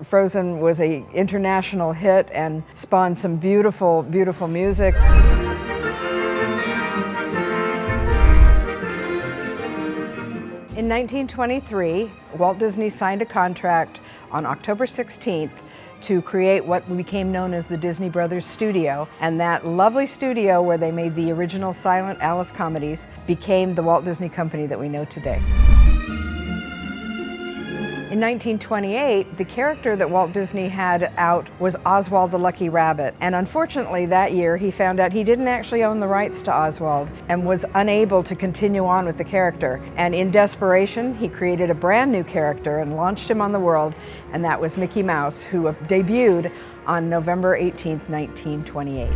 Frozen was an international hit and spawned some beautiful, beautiful music. In 1923, Walt Disney signed a contract on October 16th to create what became known as the Disney Brothers Studio. And that lovely studio where they made the original silent Alice comedies became the Walt Disney Company that we know today. In 1928, the character that Walt Disney had out was Oswald the Lucky Rabbit. And unfortunately that year he found out he didn't actually own the rights to Oswald and was unable to continue on with the character. And in desperation, he created a brand new character and launched him on the world, and that was Mickey Mouse, who debuted on November 18th, 1928.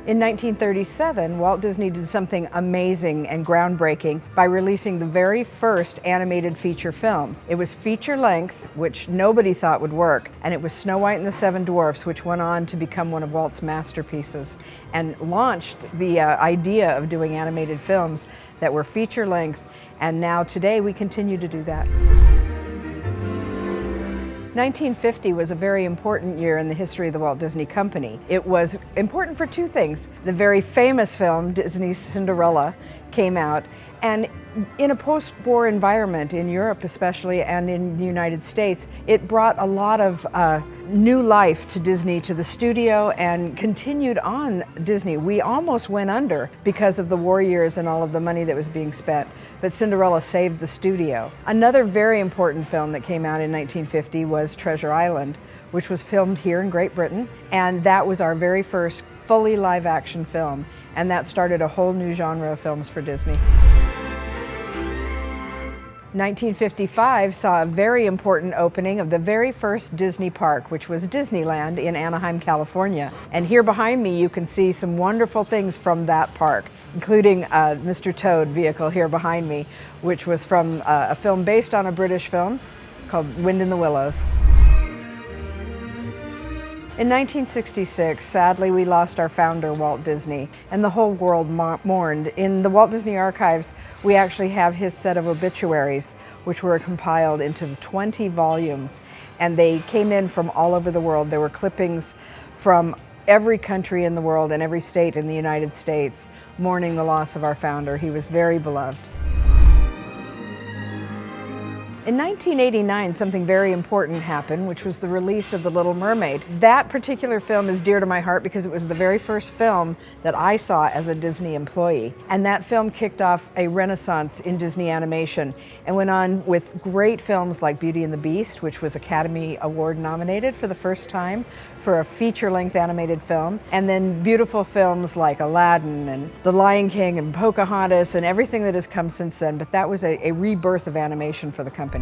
In 1937, Walt Disney did something amazing and groundbreaking by releasing the very first animated feature film. It was feature length, which nobody thought would work, and it was Snow White and the Seven Dwarfs, which went on to become one of Walt's masterpieces and launched the idea of doing animated films that were feature length, and now today we continue to do that. 1950 was a very important year in the history of the Walt Disney Company. It was important for two things. The very famous film, Disney's Cinderella, came out, and in a post-war environment, in Europe especially, and in the United States, it brought a lot of new life to Disney, to the studio, and continued on Disney. We almost went under because of the war years and all of the money that was being spent, but Cinderella saved the studio. Another very important film that came out in 1950 was Treasure Island, which was filmed here in Great Britain, and that was our very first fully live-action film, and that started a whole new genre of films for Disney. 1955 saw a very important opening of the very first Disney park, which was Disneyland in Anaheim, California. And here behind me you can see some wonderful things from that park, including Mr. Toad vehicle here behind me, which was from a film based on a British film called Wind in the Willows. In 1966, sadly, we lost our founder, Walt Disney, and the whole world mourned. In the Walt Disney Archives, we actually have his set of obituaries, which were compiled into 20 volumes, and they came in from all over the world. There were clippings from every country in the world and every state in the United States mourning the loss of our founder. He was very beloved. In 1989, something very important happened, which was the release of The Little Mermaid. That particular film is dear to my heart because it was the very first film that I saw as a Disney employee. And that film kicked off a renaissance in Disney animation and went on with great films like Beauty and the Beast, which was Academy Award nominated for the first time for a feature-length animated film, and then beautiful films like Aladdin and The Lion King and Pocahontas and everything that has come since then. But that was a rebirth of animation for the company.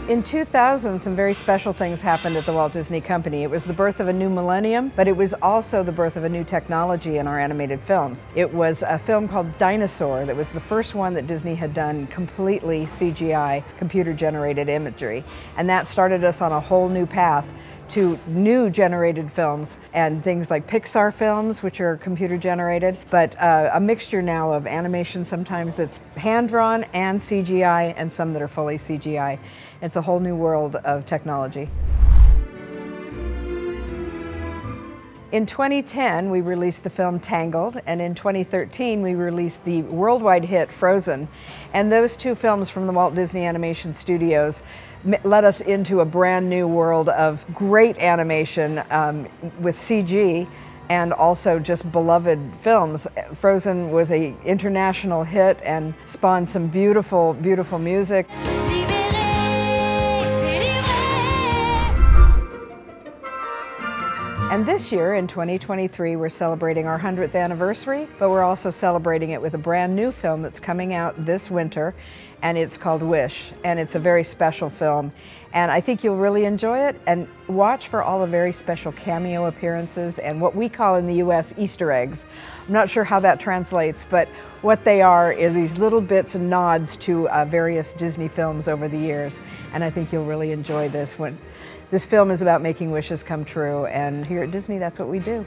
In 2000, some very special things happened at the Walt Disney Company. It was the birth of a new millennium, but it was also the birth of a new technology in our animated films. It was a film called Dinosaur that was the first one that Disney had done completely CGI, computer-generated imagery. And that started us on a whole new path to new generated films and things like Pixar films, which are computer generated, but a mixture now of animation sometimes that's hand-drawn and CGI, and some that are fully CGI. It's a whole new world of technology. In 2010, we released the film Tangled, and in 2013, we released the worldwide hit Frozen. And those two films from the Walt Disney Animation Studios led us into a brand new world of great animation with CG and also just beloved films. Frozen was an international hit and spawned some beautiful, beautiful music. And this year, in 2023, we're celebrating our 100th anniversary, but we're also celebrating it with a brand new film that's coming out this winter, and it's called Wish, and it's a very special film. And I think you'll really enjoy it, and watch for all the very special cameo appearances and what we call in the US Easter eggs. I'm not sure how that translates, but what they are is these little bits and nods to various Disney films over the years, and I think you'll really enjoy this one. This film is about making wishes come true, and here at Disney, that's what we do.